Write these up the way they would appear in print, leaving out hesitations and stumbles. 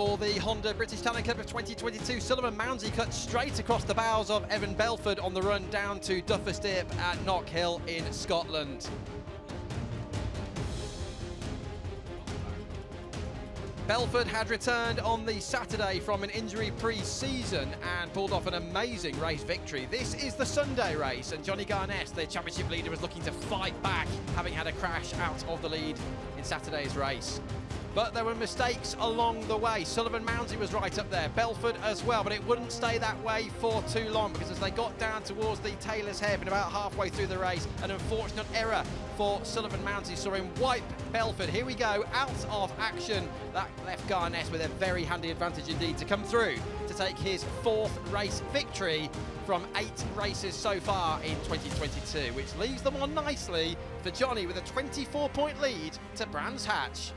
for the Honda British Talent Cup of 2022. Sullivan Mounsey cut straight across the bows of Evan Belford on the run down to Duffus Dip at Knockhill in Scotland. Belford had returned on the Saturday from an injury pre-season and pulled off an amazing race victory. This is the Sunday race, and Johnny Garnett, the championship leader, was looking to fight back, having had a crash out of the lead in Saturday's race. But there were mistakes along the way. Sullivan Mounsey was right up there, Belford as well, but it wouldn't stay that way for too long, because as they got down towards the Taylor's Hairpin about halfway through the race, an unfortunate error for Sullivan Mounsey saw him wipe Belford. Here we go, out of action. That left Garnett with a very handy advantage indeed to come through to take his 4th race victory from 8 races so far in 2022, which leaves them on nicely for Johnny with a 24-point lead to Brands Hatch.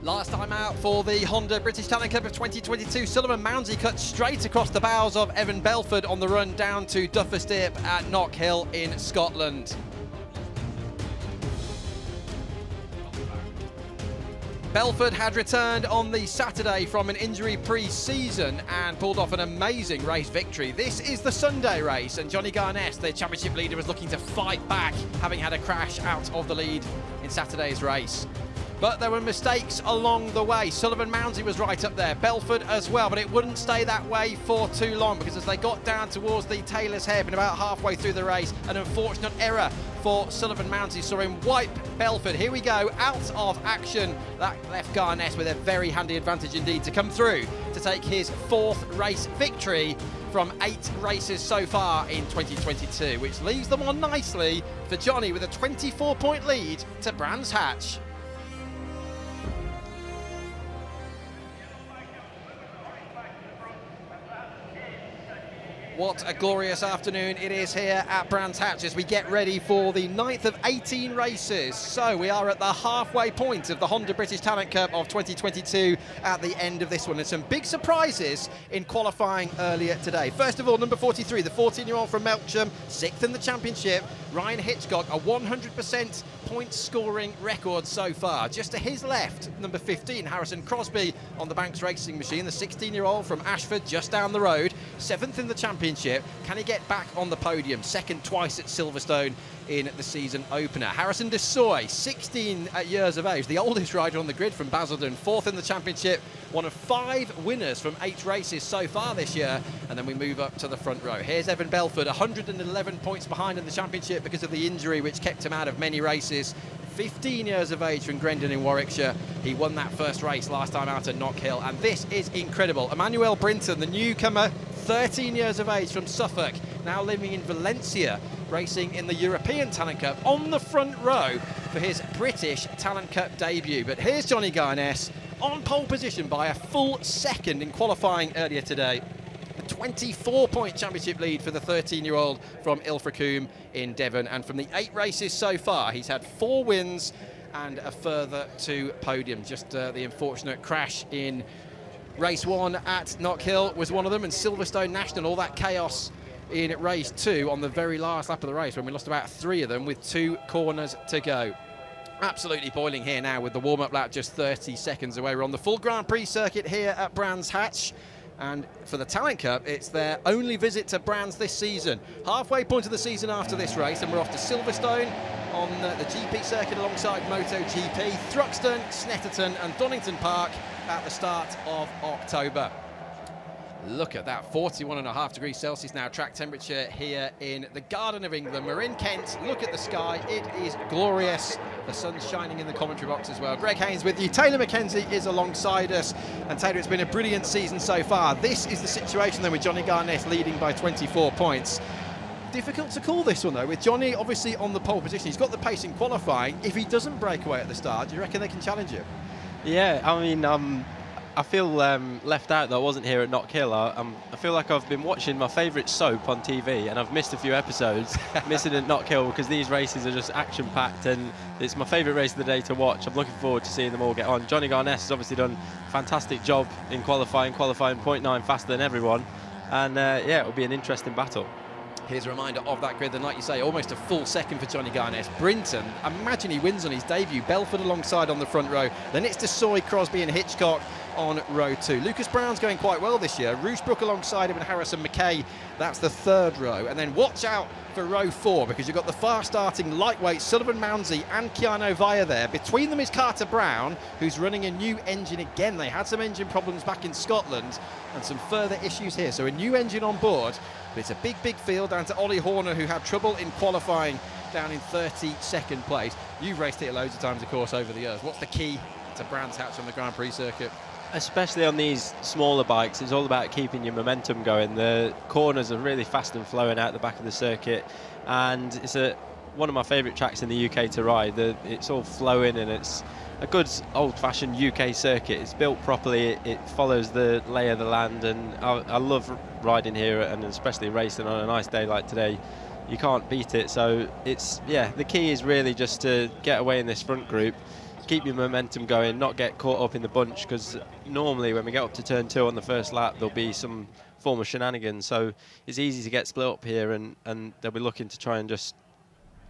Last time out for the Honda British Talent Cup of 2022, Sullivan Mounsey cut straight across the bows of Evan Belford on the run down to Duffus Dip at Knockhill in Scotland. Belford had returned on the Saturday from an injury pre-season and pulled off an amazing race victory. This is the Sunday race, and Johnny Garnett, the championship leader, was looking to fight back, having had a crash out of the lead in Saturday's race. But there were mistakes along the way. Sullivan Mounsey was right up there, Belford as well, but it wouldn't stay that way for too long, because as they got down towards the Taylor's Hairpin about halfway through the race, an unfortunate error for Sullivan Mounsey saw him wipe Belford. Here we go, out of action. That left Garnett with a very handy advantage indeed to come through to take his 4th race victory from 8 races so far in 2022, which leaves them on nicely for Johnny with a 24-point lead to Brands Hatch. What a glorious afternoon it is here at Brands Hatch as we get ready for the 9th of 18 races. So we are at the halfway point of the Honda British Talent Cup of 2022 at the end of this one. And some big surprises in qualifying earlier today. First of all, number 43, the 14-year-old from Melksham, 6th in the championship. Ryan Hitchcock, a 100% point scoring record so far. Just to his left, number 15, Harrison Crosby on the Banks Racing Machine, the 16-year-old from Ashford, just down the road, 7th in the championship. Can he get back on the podium? 2nd twice at Silverstone in the season opener. Harrison Desoy, 16 years of age, the oldest rider on the grid from Basildon, 4th in the championship, one of 5 winners from 8 races so far this year. And then we move up to the front row. Here's Evan Belford, 111 points behind in the championship because of the injury which kept him out of many races. 15 years of age from Grendon in Warwickshire. He won that first race last time out at Knockhill, and this is incredible. Emmanuel Brinton, the newcomer, 13 years of age from Suffolk, now living in Valencia, racing in the European Talent Cup on the front row for his British Talent Cup debut. But here's Johnny Garnett on pole position by a full 2nd in qualifying earlier today. A 24-point championship lead for the 13-year-old from Ilfracombe in Devon. And from the 8 races so far, he's had 4 wins and a further 2 podiums. Just the unfortunate crash in race 1 at Knockhill was one of them, and Silverstone National, all that chaos in race 2 on the very last lap of the race when we lost about 3 of them with 2 corners to go. Absolutely boiling here now with the warm-up lap just 30 seconds away. We're on the full Grand Prix circuit here at Brands Hatch. And for the Talent Cup, it's their only visit to Brands this season. Halfway point of the season after this race, and we're off to Silverstone on the GP circuit alongside MotoGP, Thruxton, Snetterton and Donington Park at the start of October. Look at that, 41.5 degrees Celsius now track temperature here in the Garden of England. We're in Kent, look at the sky, it is glorious. The sun's shining in the commentary box as well. Greg Haynes with you, Taylor McKenzie is alongside us. And Taylor, it's been a brilliant season so far. This is the situation then with Johnny Garnett leading by 24 points. Difficult to call this one though, with Johnny obviously on the pole position. He's got the pace in qualifying. If he doesn't break away at the start, do you reckon they can challenge him? Yeah, I mean, I feel left out that I wasn't here at Knockhill. I feel like I've been watching my favourite soap on TV and I've missed a few episodes, missing at Knockhill because these races are just action-packed and it's my favourite race of the day to watch. I'm looking forward to seeing them all get on. Johnny Garness has obviously done a fantastic job in qualifying 0.9 faster than everyone, and yeah, it'll be an interesting battle. Here's a reminder of that grid, and like you say, almost a full second for Johnny Garness. Brinton, imagine he wins on his debut. Belford alongside on the front row. Then it's Dessoy, Crosby and Hitchcock on row 2. Lucas Brown's going quite well this year. Roosbrook alongside him and Harrison McKay. That's the third row. And then watch out for row 4 because you've got the fast-starting lightweight Sullivan Mounsey and Keanu Vaya there. Between them is Carter Brown, who's running a new engine again. They had some engine problems back in Scotland and some further issues here. So a new engine on board. But it's a big, big field down to Ollie Horner, who had trouble in qualifying down in 32nd place. You've raced it loads of times, of course, over the years. What's the key to Brands Hatch on the Grand Prix circuit? Especially on these smaller bikes, it's all about keeping your momentum going. The corners are really fast and flowing out the back of the circuit, and it's one of my favourite tracks in the UK to ride. It's all flowing and it's a good old-fashioned UK circuit. It's built properly, it follows the lay of the land, and I love riding here, and especially racing on a nice day like today. You can't beat it. So it's, yeah, the key is really just to get away in this front group, keep your momentum going, not get caught up in the bunch, because normally when we get up to turn 2 on the first lap there'll be some form of shenanigans, so it's easy to get split up here, and they'll be looking to try and just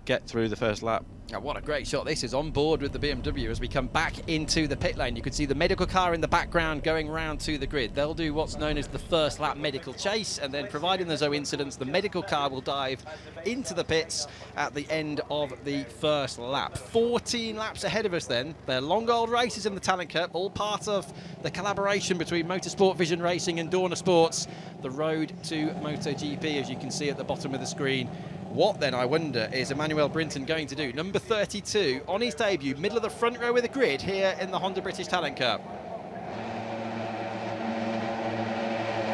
get through the first lap. Oh, what a great shot this is on board with the BMW as we come back into the pit lane. You can see the medical car in the background going round to the grid. They'll do what's known as the first lap medical chase, and then providing there's no incidents, the medical car will dive into the pits at the end of the first lap. 14 laps ahead of us then. They're long old races in the Talent Cup, all part of the collaboration between Motorsport Vision Racing and Dorna Sports. The road to MotoGP, as you can see at the bottom of the screen. What then, I wonder, is Emmanuel Brinton going to do? Number 32 on his debut, middle of the front row with a grid here in the Honda British Talent Cup.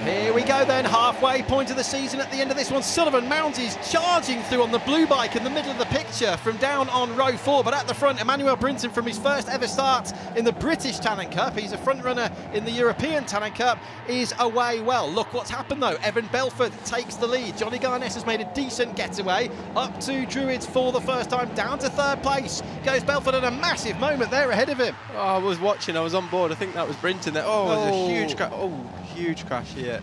Here we go then, halfway point of the season at the end of this one. Sullivan Mounsey's charging through on the blue bike in the middle of the picture from down on row 4, but at the front, Emmanuel Brinton from his first ever start in the British Talent Cup. He's a front runner in the European Talent Cup, is away well. Look what's happened though, Evan Belford takes the lead. Johnny Garness has made a decent getaway up to Druids for the first time, down to 3rd place. Goes Belford at a massive moment there ahead of him. Oh, I was watching, I was on board, I think that was Brinton there. Oh, it was a huge crash. Oh, huge crash here.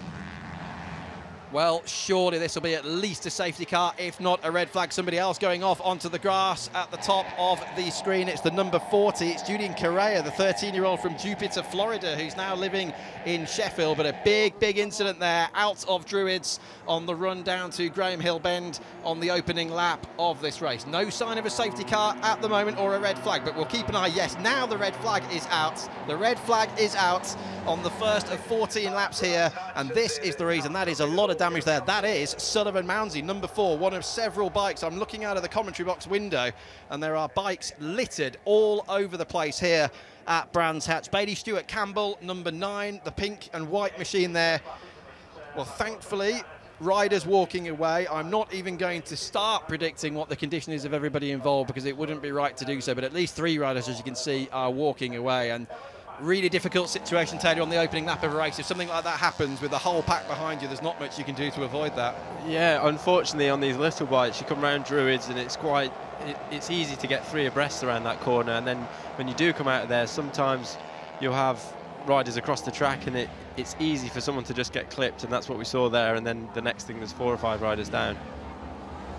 Well, surely this will be at least a safety car, if not a red flag. Somebody else going off onto the grass at the top of the screen. It's the number 40. It's Julian Correa, the 13-year-old from Jupiter, Florida, who's now living in Sheffield. But a big, big incident there out of Druids on the run down to Graham Hill Bend on the opening lap of this race. No sign of a safety car at the moment or a red flag, but we'll keep an eye. Yes, now the red flag is out. The red flag is out on the first of 14 laps here, and this is the reason. That is a lot of damage there. That is Sullivan Mounsey, number 4, one of several bikes. I'm looking out of the commentary box window, and there are bikes littered all over the place here at Brands Hatch. Bailey Stewart Campbell, number 9, the pink and white machine there. Well, thankfully, riders walking away. I'm not even going to start predicting what the condition is of everybody involved because it wouldn't be right to do so, but at least 3 riders, as you can see, are walking away. And really difficult situation, Taylor, on the opening lap of a race. If something like that happens with the whole pack behind you, there's not much you can do to avoid that. Yeah, unfortunately on these little bikes you come around Druids and it's easy to get 3 abreast around that corner, and then when you do come out of there sometimes you'll have riders across the track and it's easy for someone to just get clipped, and that's what we saw there, and then the next thing there's 4 or 5 riders down.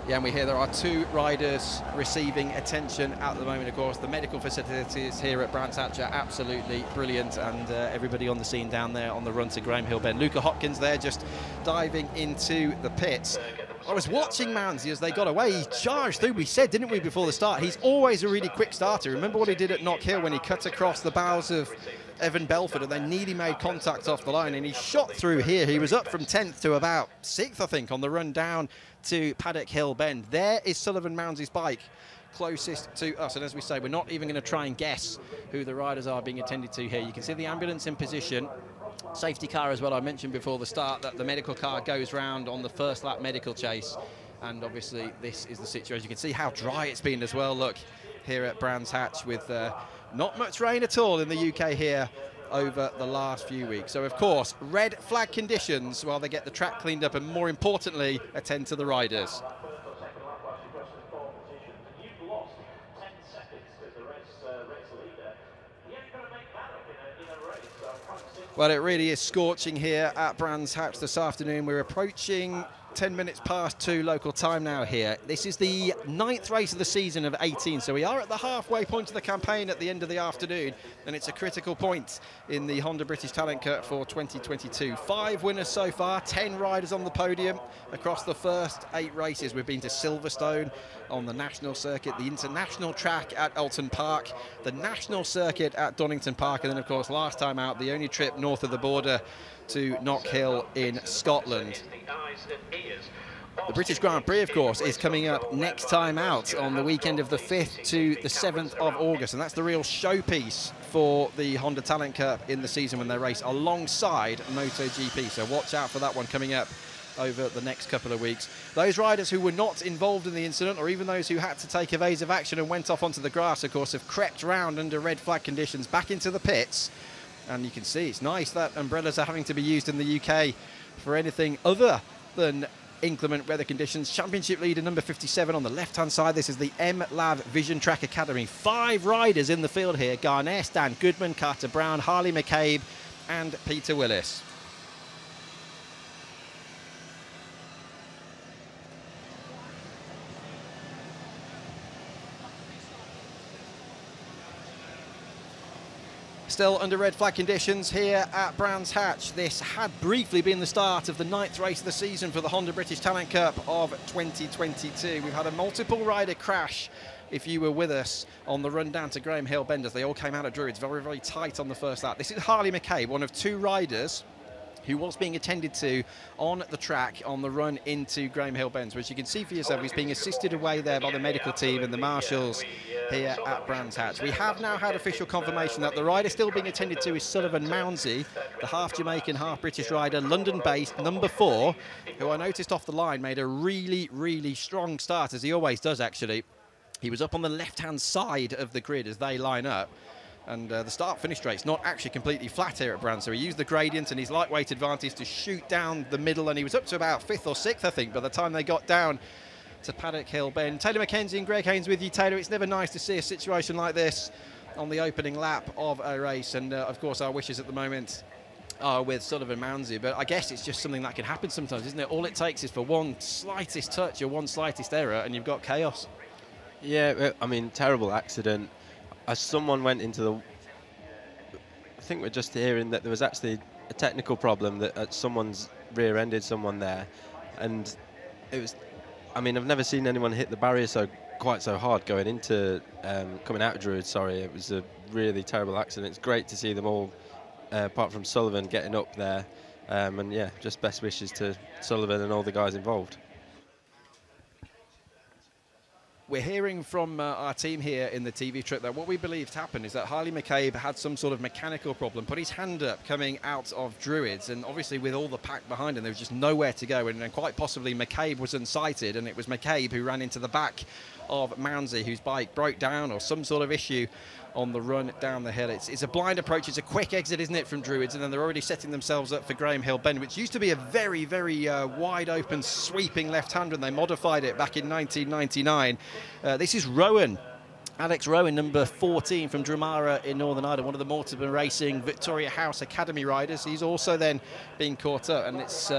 Yeah, and we hear there are 2 riders receiving attention at the moment. Of course, the medical facilities here at Brands Hatch are absolutely brilliant, and everybody on the scene down there on the run to Graham Hill Bend. Luca Hopkins there just diving into the pits. I was watching Mounsey as they got away. He charged through, we said, didn't we, before the start? He's always a really quick starter. Remember what he did at Knockhill when he cut across the bows of Evan Belford and then nearly made contact off the line, and he shot through here. He was up from 10th to about 6th, I think, on the run down to Paddock Hill Bend. There is Sullivan Mounsey's bike closest to us, and as we say, we're not even going to try and guess who the riders are being attended to here. You can see the ambulance in position. Safety car as well. I mentioned before the start that the medical car goes round on the first lap medical chase, and obviously this is the situation. You can see how dry it's been as well. Look here at Brands Hatch with not much rain at all in the UK here over the last few weeks. So, of course, red flag conditions while they get the track cleaned up and, more importantly, attend to the riders. Well, it really is scorching here at Brands Hatch this afternoon. We're approaching 10 minutes past 2 local time now here. This is the 9th race of the season of 18, so we are at the halfway point of the campaign at the end of the afternoon, and it's a critical point in the Honda British Talent Cup for 2022. 5 winners so far, 10 riders on the podium across the first 8 races. We've been to Silverstone on the national circuit, the international track at Elton Park, the national circuit at Donington Park, and then, of course, last time out, the only trip north of the border to Knockhill in Scotland. The British Grand Prix, of course, is coming up next time out on the weekend of the 5th to the 7th of August, and that's the real showpiece for the Honda Talent Cup in the season when they race alongside MotoGP. So watch out for that one coming up over the next couple of weeks. Those riders who were not involved in the incident, or even those who had to take evasive action and went off onto the grass, of course, have crept round under red flag conditions back into the pits. And you can see it's nice that umbrellas are having to be used in the UK for anything other than inclement weather conditions. Championship leader number 57 on the left-hand side. This is the MLAV Vision Track Academy. 5 riders in the field here. Garner, Stan Goodman, Carter Brown, Harley McCabe and Peter Willis. Still under red flag conditions here at Brands Hatch. This had briefly been the start of the 9th race of the season for the Honda British Talent Cup of 2022. We've had a multiple rider crash, if you were with us, on the run down to Graham Hill Bend as they all came out of Druids very, very tight on the first lap. This is Harley McCabe, one of 2 riders who was being attended to on the track on the run into Graham Hill Bends, which you can see for yourself. He's being assisted away there by the medical team and the marshals here at Brands Hatch. We have now had official confirmation that the rider still being attended to is Sullivan Mounsey, the half Jamaican, half British rider, London-based, number 4, who I noticed off the line made a really, really strong start, as he always does, actually. He was up on the left-hand side of the grid as they line up. And the start-finish straight's not actually completely flat here at Brands, so he used the gradient and his lightweight advantage to shoot down the middle, and he was up to about 5th or 6th, I think, by the time they got down to Paddock Hill Bend. Taylor McKenzie and Greg Haynes with you. Taylor, it's never nice to see a situation like this on the opening lap of a race, and of course our wishes at the moment are with Sullivan Mounsey, but I guess it's just something that can happen sometimes, isn't it? All it takes is for one slightest touch or one slightest error and you've got chaos. Yeah, I mean, terrible accident. As someone went into the... I think we're just hearing that there was actually a technical problem, that someone's rear-ended someone there. And it was... I mean, I've never seen anyone hit the barrier quite so hard going into... coming out of Druid, sorry. It was a really terrible accident. It's great to see them all, apart from Sullivan, getting up there. And yeah, just best wishes to Sullivan and all the guys involved. We're hearing from our team here in the TV truck that what we believe happened is that Harley McCabe had some sort of mechanical problem, put his hand up coming out of Druids, and obviously with all the pack behind him there was just nowhere to go, and quite possibly McCabe was unsighted, and it was McCabe who ran into the back of Mounsey, whose bike broke down or some sort of issue on the run down the hill. It's a blind approach, it's a quick exit, isn't it, from Druids, and then they're already setting themselves up for Graham Hill Bend, which used to be a very, very wide open sweeping left-hander, and they modified it back in 1999. This is Rowan, Alex Rowan, number 14 from Dramara in Northern Ireland, one of the Mortimer Racing Victoria House Academy riders. He's also then being caught up, and it's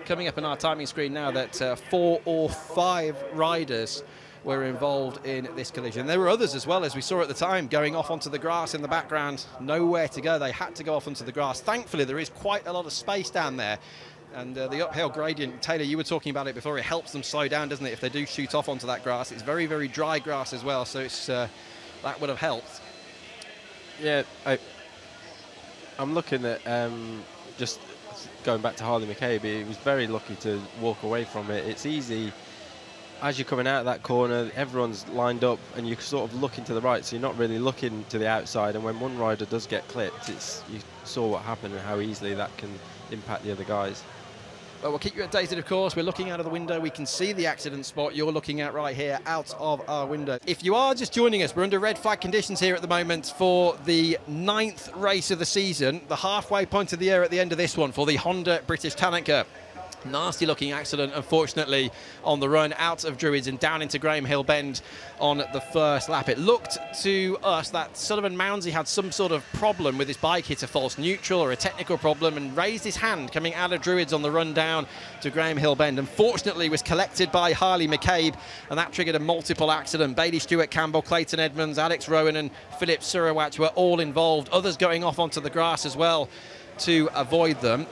coming up on our timing screen now that 4 or 5 riders were involved in this collision. There were others as well, as we saw at the time, going off onto the grass in the background. Nowhere to go. They had to go off onto the grass. Thankfully, there is quite a lot of space down there. And the uphill gradient, Taylor, you were talking about it before, it helps them slow down, doesn't it, if they do shoot off onto that grass. It's very, very dry grass as well, so it's that would have helped. Yeah, I'm looking at just going back to Harley McCabe. He was very lucky to walk away from it. It's easy. As you're coming out of that corner, everyone's lined up and you sort of looking to the right, so you're not really looking to the outside, and when one rider does get clipped, you saw what happened and how easily that can impact the other guys. Well, we'll keep you updated, of course. We're looking out of the window. We can see the accident spot you're looking at right here out of our window. If you are just joining us, we're under red flag conditions here at the moment for the 9th race of the season, the halfway point of the year at the end of this one for the Honda British Talent Cup. Nasty looking accident, unfortunately, on the run out of Druids and down into Graham Hill Bend on the first lap. It looked to us that Sullivan Mounsey had some sort of problem with his bike, hit a false neutral or a technical problem, and raised his hand coming out of Druids on the run down to Graham Hill Bend. Unfortunately, was collected by Harley McCabe, and that triggered a multiple accident. Bailey Stewart Campbell, Clayton Edmonds, Alex Rowan and Philip Surawatch were all involved, others going off onto the grass as well to avoid them.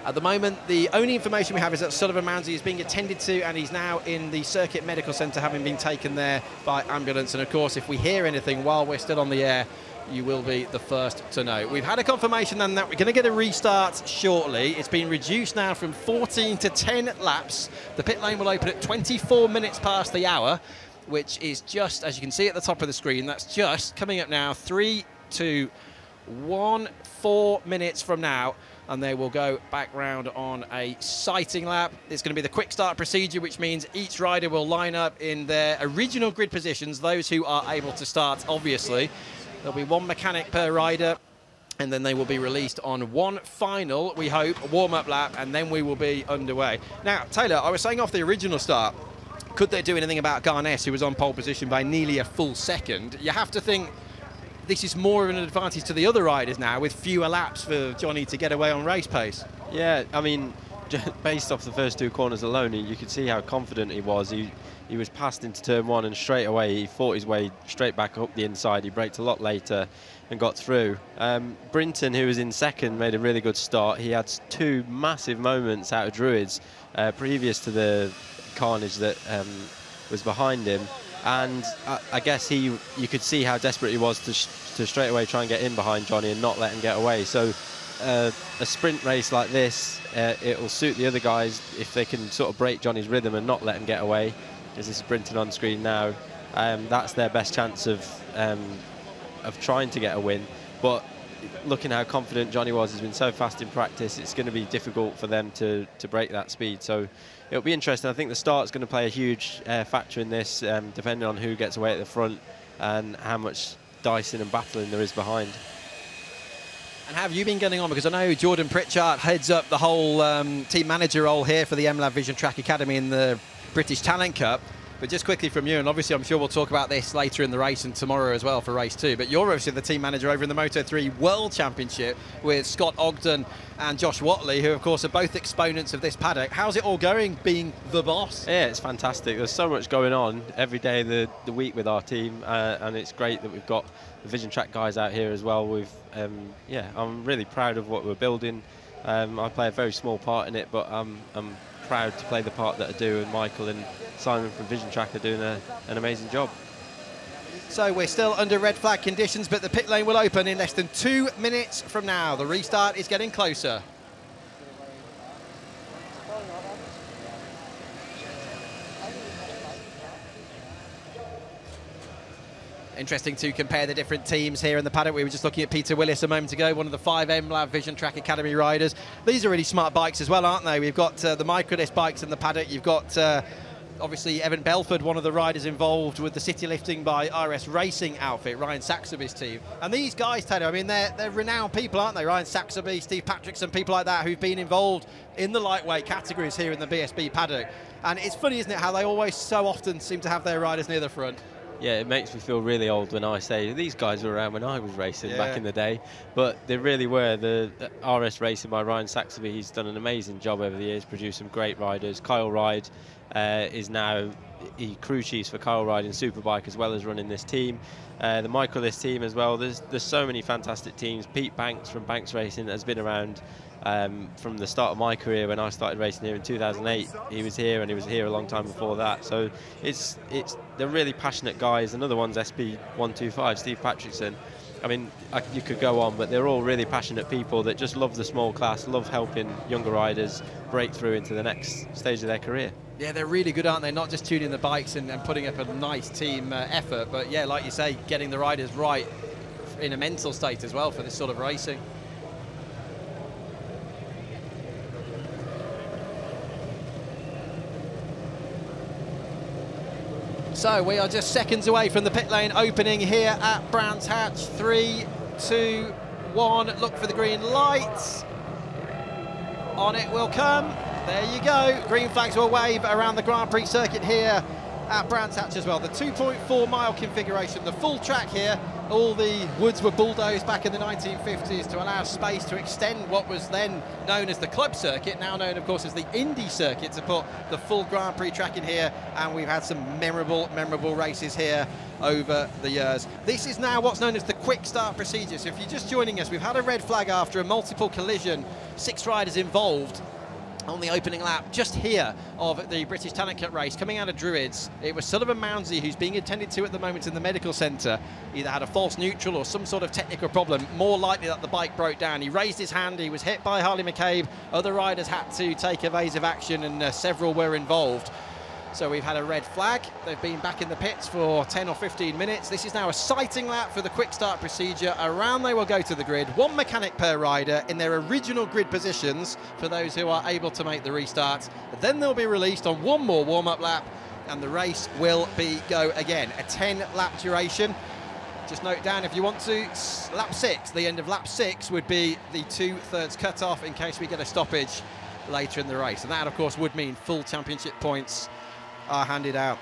At the moment, the only information we have is that Sullivan Mounsey is being attended to, and he's now in the Circuit Medical Centre, having been taken there by ambulance. And of course, if we hear anything while we're still on the air, you will be the first to know. We've had a confirmation then that we're going to get a restart shortly. It's been reduced now from 14 to 10 laps. The pit lane will open at 24 minutes past the hour, which is just, as you can see at the top of the screen, that's just coming up now, 3, 2, 1, 4 minutes from now. And they will go back round on a sighting lap. It's going to be the quick start procedure, which means each rider will line up in their original grid positions, those who are able to start, obviously. There'll be one mechanic per rider, and then they will be released on one final, we hope, warm-up lap, and then we will be underway. Now, Taylor, I was saying off the original start, could they do anything about Garness, who was on pole position by nearly a full second? You have to think this is more of an advantage to the other riders now, with fewer laps for Johnny to get away on race pace. Yeah, I mean, based off the first 2 corners alone, you could see how confident he was. He was passed into turn 1, and straight away he fought his way straight back up the inside. He braked a lot later and got through. Brinton, who was in second, made a really good start. He had 2 massive moments out of Druids previous to the carnage that was behind him. And I guess you could see how desperate he was to straight away try and get in behind Johnny and not let him get away. So a sprint race like this, it will suit the other guys if they can sort of break Johnny's rhythm and not let him get away. As this is Brinton on screen now, that's their best chance of trying to get a win. But looking how confident Johnny was, he's been so fast in practice, it's going to be difficult for them to break that speed. So it'll be interesting. I think the start's going to play a huge factor in this, depending on who gets away at the front and how much dicing and battling there is behind. And how have you been getting on? Because I know Jordan Pritchard heads up the whole team manager role here for the MLab Vision Track Academy in the British Talent Cup. But just quickly from you, and obviously I'm sure we'll talk about this later in the race and tomorrow as well for race 2, but you're obviously the team manager over in the Moto3 World Championship with Scott Ogden and Josh Watley, who of course are both exponents of this paddock. How's it all going being the boss? Yeah, it's fantastic. There's so much going on every day of the week with our team, and it's great that we've got the Vision Track guys out here as well. Yeah, I'm really proud of what we're building. I play a very small part in it, but I'm proud to play the part that I do, and Michael and Simon from Vision Track are doing an amazing job. So we're still under red flag conditions, but the pit lane will open in less than 2 minutes from now. The restart is getting closer. Interesting to compare the different teams here in the paddock. We were just looking at Peter Willis a moment ago, one of the 5 MLab Vision Track Academy riders. These are really smart bikes as well, aren't they? We've got the Microdisc bikes in the paddock. You've got obviously Evan Belford, one of the riders involved with the City Lifting by RS Racing outfit, Ryan Saxaby's team. And these guys, Taylor, I mean, they're renowned people, aren't they? Ryan Saxaby, Steve Patrickson, people like that who've been involved in the lightweight categories here in the BSB paddock. And it's funny, isn't it, how they always so often seem to have their riders near the front. Yeah, it makes me feel really old when I say these guys were around when I was racing back in the day, but they really were. The RS Racing by Ryan Saxaby, he's done an amazing job over the years, produced some great riders. Kyle Ride is now crew chiefs for Kyle Ride in Superbike as well as running this team. The Microlist team as well. There's so many fantastic teams. Pete Banks from Banks Racing has been around from the start of my career when I started racing here in 2008. He was here, and he was here a long time before that. So they're really passionate guys. Another one's SB125, Steve Patrickson. I mean, you could go on, but they're all really passionate people that just love the small class, love helping younger riders break through into the next stage of their career. Yeah, they're really good, aren't they? Not just tuning the bikes and putting up a nice team effort, but yeah, like you say, getting the riders right in a mental state as well for this sort of racing. So we are just seconds away from the pit lane opening here at Brands Hatch. 3, 2, 1. Look for the green light. On it will come. There you go. Green flags will wave around the Grand Prix circuit here at Brands Hatch as well. The 2.4 mile configuration, the full track here. All the woods were bulldozed back in the 1950s to allow space to extend what was then known as the club circuit, now known of course as the Indy circuit, to put the full Grand Prix track in here, and we've had some memorable races here over the years. This is now what's known as the quick start procedure. So if you're just joining us, we've had a red flag after a multiple collision, 6 riders involved on the opening lap just here of the British Talent Cup race coming out of Druids. It was Sullivan Mounsey, who's being attended to at the moment in the medical centre, either had a false neutral or some sort of technical problem, more likely that the bike broke down. He raised his hand, he was hit by Harley McCabe, other riders had to take evasive action, and several were involved. So we've had a red flag. They've been back in the pits for 10 or 15 minutes. This is now a sighting lap for the quick start procedure. Around they will go to the grid. 1 mechanic per rider in their original grid positions for those who are able to make the restart. Then they'll be released on 1 more warm-up lap, and the race will be go again. A 10-lap duration. Just note down if you want to, lap 6, the end of lap 6 would be the 2/3 cut-off in case we get a stoppage later in the race. And that, of course, would mean full championship points are handed out.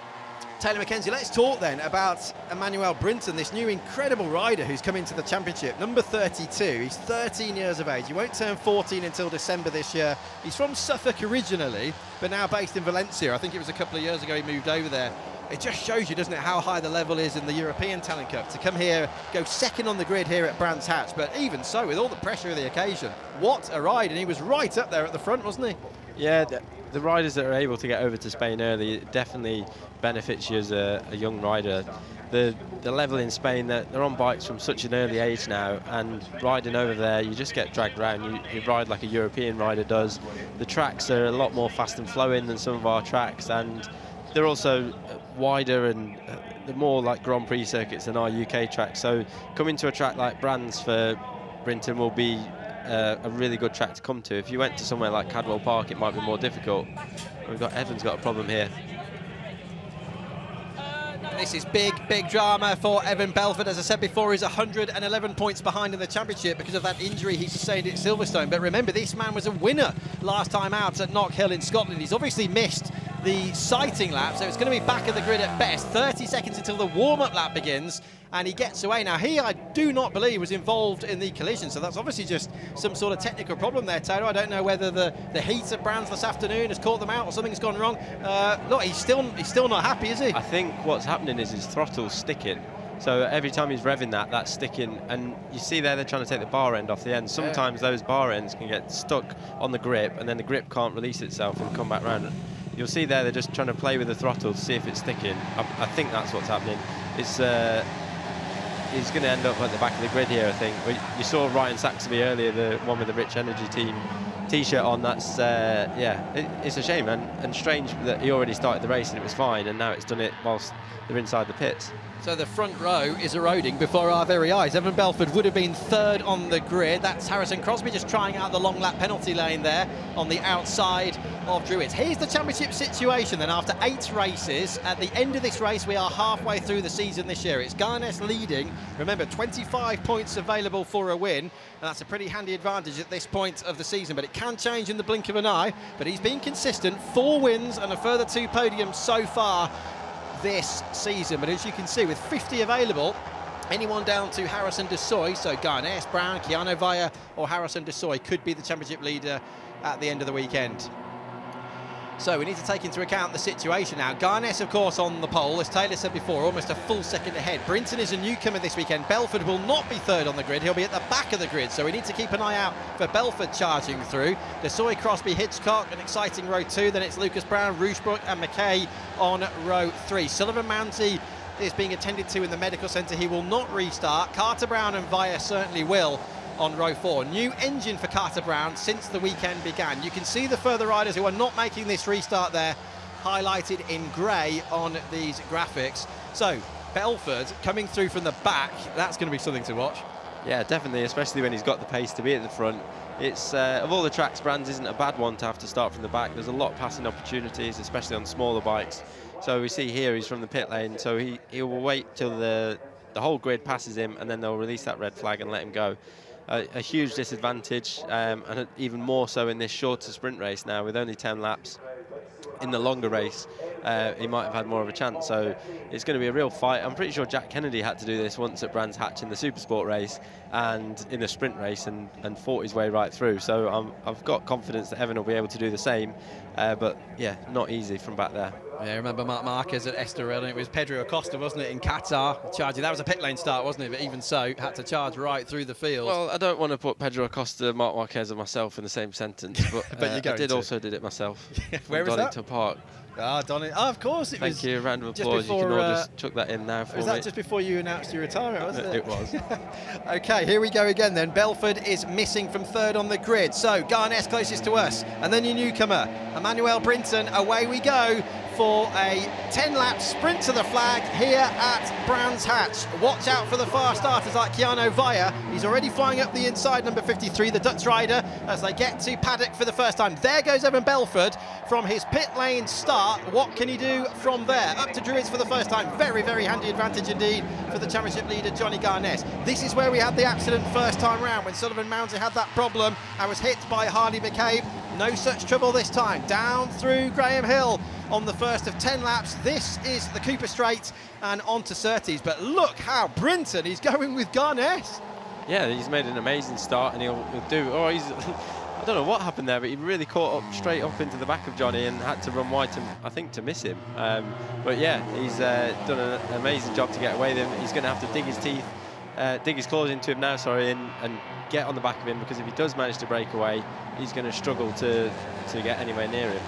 Taylor Mackenzie, let's talk then about Emmanuel Brinton, this new incredible rider who's come into the championship, number 32. He's 13 years of age. He won't turn 14 until December this year. He's from Suffolk originally, but now based in Valencia. I think it was a couple of years ago he moved over there. It just shows you, doesn't it, how high the level is in the European Talent Cup. To come here, go second on the grid here at Brands Hatch, but even so, with all the pressure of the occasion, what a ride. And he was right up there at the front, wasn't he? Yeah, the riders that are able to get over to Spain early, it definitely benefits you as a young rider. The level in Spain, they're on bikes from such an early age now, and riding over there, you just get dragged around. You ride like a European rider does. The tracks are a lot more fast and flowing than some of our tracks, and they're also wider and they're more like Grand Prix circuits than our UK tracks. So coming to a track like Brands for Brinton will be a really good track to come to. If you went to somewhere like Cadwell Park, it might be more difficult. Evan's got a problem here. This is big drama for Evan Belford. As I said before, he's 111 points behind in the championship because of that injury he sustained at Silverstone. But remember, this man was a winner last time out at Knockhill in Scotland. He's obviously missed the sighting lap, so it's going to be back of the grid at best. 30 seconds until the warm-up lap begins, and he gets away. Now, he, I do not believe, was involved in the collision, so that's obviously just some sort of technical problem there, Taylor. I don't know whether the heat at Brands this afternoon has caught them out or something's gone wrong. Look, he's still not happy, is he? I think what's happening is his throttle's sticking. So every time he's revving that's sticking, and you see there they're trying to take the bar end off the end. Sometimes those bar ends can get stuck on the grip, and then the grip can't release itself and come back round. You'll see there they're just trying to play with the throttle to see if it's sticking. I think that's what's happening. It's he's going to end up at the back of the grid here, I think. You saw Ryan Saxby earlier, the one with the Rich Energy Team T-shirt on. That's it's a shame and strange that he already started the race and it was fine, and now it's done it whilst they're inside the pits. So the front row is eroding before our very eyes. Evan Belford would have been third on the grid. That's Harrison Crosby just trying out the long lap penalty lane there on the outside of Druids. Here's the championship situation then after 8 races. At the end of this race, we are halfway through the season this year. It's Garnes leading. Remember, 25 points available for a win, and that's a pretty handy advantage at this point of the season, but it can change in the blink of an eye. But he's been consistent, 4 wins and a further 2 podiums so far this season. But as you can see, with 50 available, anyone down to Harrison Desoy, so Garnes, Brown, Keanu Vaya or Harrison Desoy could be the championship leader at the end of the weekend. So we need to take into account the situation now. Garnes, of course, on the pole, as Taylor said before, almost a full second ahead. Brinton is a newcomer this weekend. Belford will not be third on the grid. He'll be at the back of the grid, so we need to keep an eye out for Belford charging through. Desoy, Crosby, Hitchcock, an exciting row 2. Then it's Lucas Brown, Roosbrook and McKay on row 3. Sullivan Mounsey is being attended to in the medical centre. He will not restart. Carter Brown and Vaya certainly will on row 4. New engine for Carter Brown since the weekend began. You can see the further riders who are not making this restart there highlighted in grey on these graphics. So Belford coming through from the back, that's going to be something to watch. Yeah, definitely, especially when he's got the pace to be at the front. It's of all the tracks, Brands isn't a bad one to have to start from the back. There's a lot of passing opportunities, especially on smaller bikes. So we see here he's from the pit lane, so he will wait till the whole grid passes him, and then they'll release that red flag and let him go. A huge disadvantage, and even more so in this shorter sprint race now with only 10 laps. In the longer race, he might have had more of a chance, so it's going to be a real fight. I'm pretty sure Jack Kennedy had to do this once at Brands Hatch in the Supersport race and in the sprint race and fought his way right through. So I've got confidence that Evan will be able to do the same, but yeah, not easy from back there. Yeah, remember Marc Marquez at Estoril, and it was Pedro Acosta, wasn't it, in Qatar, charging. That was a pit lane start, wasn't it? But even so, had to charge right through the field. Well, I don't want to put Pedro Acosta, Marc Marquez and myself in the same sentence, but, but I also did it myself. Where was that? Donington Park. Ah, Donington. Oh, of course it was. Thank you, a round of applause. Before, you can all just chuck that in now for me. Was that just before you announced your retirement, wasn't it? It was. Okay, here we go again then. Belford is missing from third on the grid. So, Garness closest to us. And then your newcomer, Emmanuel Brinton. Away we go for a 10-lap sprint to the flag here at Brands Hatch. Watch out for the fast starters like Keanu Vaya. He's already flying up the inside, number 53, the Dutch rider, as they get to paddock for the first time. There goes Evan Belford from his pit lane start. What can he do from there? Up to Druids for the first time. Very, very handy advantage indeed for the championship leader, Johnny Garness. This is where we had the accident first time round when Sullivan Mountain had that problem and was hit by Harley McCabe. No such trouble this time. Down through Graham Hill on the first of 10 laps. This is the Cooper Straight and on to Surtees. But look how Brinton is going with Garness. Yeah, he's made an amazing start, and he'll do. Oh, he's. I don't know what happened there, but he really caught up straight up into the back of Johnny and had to run wide, I think, to miss him. But yeah, he's done an amazing job to get away with him. He's going to have to dig his claws into him now, and get on the back of him, because if he does manage to break away, he's going to struggle to get anywhere near him.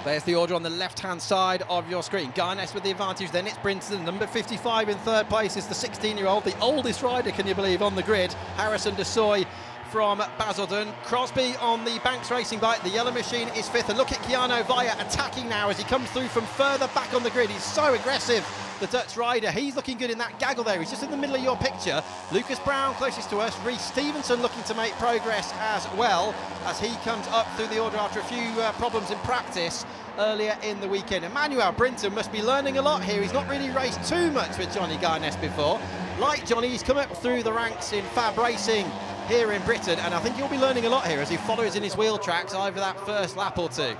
There's the order on the left-hand side of your screen. Garness with the advantage, then it's Brinton. Number 55 in third place is the 16-year-old, the oldest rider, can you believe, on the grid. Harrison Desoy from Basildon. Crosby on the Banks Racing bike. The yellow machine is fifth. And look at Keanu Vaya attacking now as he comes through from further back on the grid. He's so aggressive, the Dutch rider. He's looking good in that gaggle there. He's just in the middle of your picture. Lucas Brown closest to us. Reece Stevenson looking to make progress as well as he comes up through the order after a few problems in practice earlier in the weekend. Emmanuel Brinton must be learning a lot here. He's not really raced too much with Johnny Garness before. Like Johnny, he's come up through the ranks in Fab Racing here in Britain, and I think he'll be learning a lot here as he follows in his wheel tracks over that first lap or two.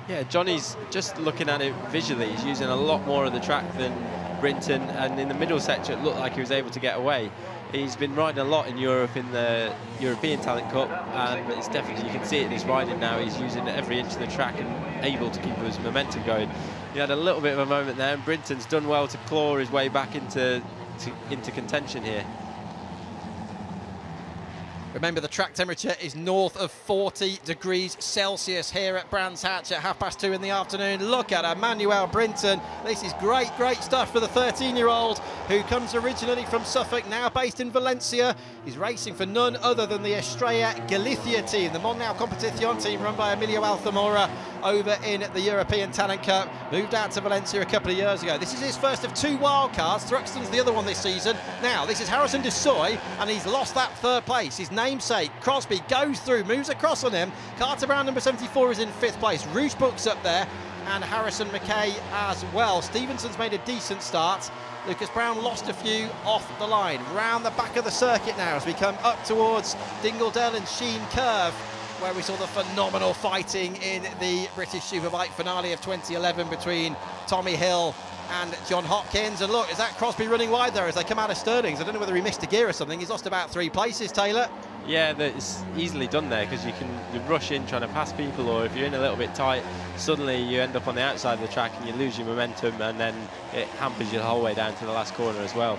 Yeah, Johnny's just looking at it visually. He's using a lot more of the track than Brinton, and in the middle section it looked like he was able to get away. He's been riding a lot in Europe in the European Talent Cup, and it's definitely, you can see it in his riding now. He's using every inch of the track and able to keep his momentum going. He had a little bit of a moment there, and Brinton's done well to claw his way back into contention here. Remember, the track temperature is north of 40 degrees Celsius here at Brands Hatch at 2:30 in the afternoon. Look at Emmanuel Brinton. This is great, great stuff for the 13-year-old who comes originally from Suffolk, now based in Valencia. He's racing for none other than the Estrella Galicia team, the Mondial Competición team run by Emilio Alzamora over in the European Talent Cup. Moved out to Valencia a couple of years ago. This is his first of two wildcards. Thruxton's the other one this season. Now, this is Harrison Desoy, and he's lost that third place. His namesake, Crosby, goes through, moves across on him. Carter Brown, number 74, is in fifth place. Rouge Book's up there, and Harrison McKay as well. Stevenson's made a decent start. Lucas Brown lost a few off the line. Round the back of the circuit now as we come up towards Dingledale and Sheen Curve, where we saw the phenomenal fighting in the British Superbike finale of 2011 between Tommy Hill and John Hopkins. And look, is that Crosby running wide there as they come out of Stirling's? I don't know whether he missed a gear or something. He's lost about 3 places, Taylor. Yeah, it's easily done there, because you rush in trying to pass people, or if you're in a little bit tight, suddenly you end up on the outside of the track and you lose your momentum, and then it hampers you the whole way down to the last corner as well.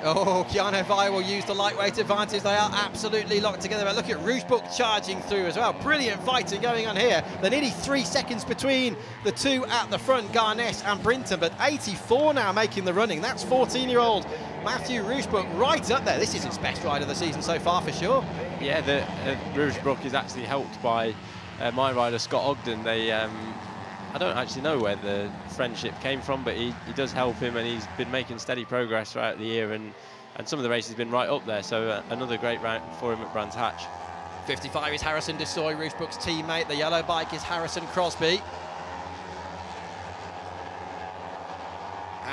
Oh, Keanu Vaya will use the lightweight advantage. They are absolutely locked together. But look at Rouge Book charging through as well. Brilliant fighting going on here. They're nearly 3 seconds between the two at the front, Garness and Brinton, but 84 now making the running. That's 14-year-old Matthew Rouge Book right up there. This is his best ride of the season so far for sure. Yeah, the Rouge Book is actually helped by my rider Scott Ogden. They I don't actually know where the friendship came from, but he does help him, and he's been making steady progress throughout the year, and some of the races have been right up there, so another great round for him at Brands Hatch. 55 is Harrison Desoy, Rouge Book's teammate. The yellow bike is Harrison Crosby.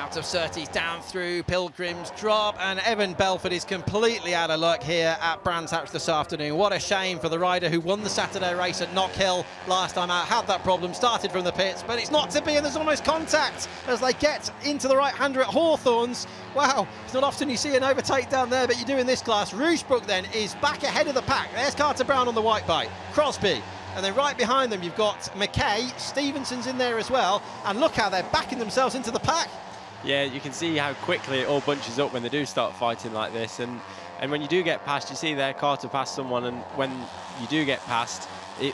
out of Surtees, down through Pilgrim's Drop, and Evan Belford is completely out of luck here at Brands Hatch this afternoon. What a shame for the rider who won the Saturday race at Knockhill last time out, had that problem, started from the pits, but it's not to be, and there's almost contact as they get into the right-hander at Hawthorns. Wow, it's not often you see an overtake down there, but you do in this class. Rushbrook then is back ahead of the pack. There's Carter Brown on the white bike, Crosby, and then right behind them you've got Mackay, Stevenson's in there as well, and look how they're backing themselves into the pack. Yeah, you can see how quickly it all bunches up when they do start fighting like this, and when you do get past, you see there Carter passed someone, and when you do get past, it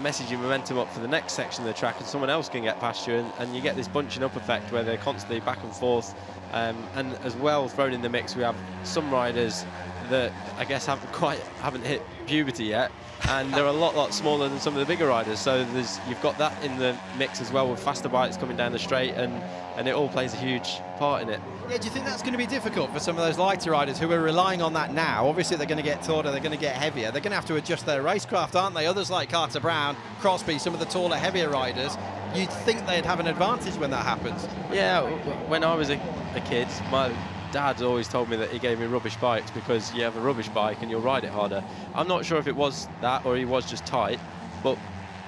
messes your momentum up for the next section of the track, and someone else can get past you, and you get this bunching up effect where they're constantly back and forth. And as well, thrown in the mix, we have some riders that I guess haven't hit puberty yet, and they're a lot smaller than some of the bigger riders. So you've got that in the mix as well, with faster bikes coming down the straight, and it all plays a huge part in it. Yeah, do you think that's going to be difficult for some of those lighter riders who are relying on that now? Obviously they're going to get taller, they're going to get heavier, they're going to have to adjust their racecraft, aren't they? Others like Carter Brown, Crosby, some of the taller, heavier riders, you'd think they'd have an advantage when that happens. Yeah, when I was a kid, my dad always told me that he gave me rubbish bikes because you have a rubbish bike and you'll ride it harder. I'm not sure if it was that or he was just tight, but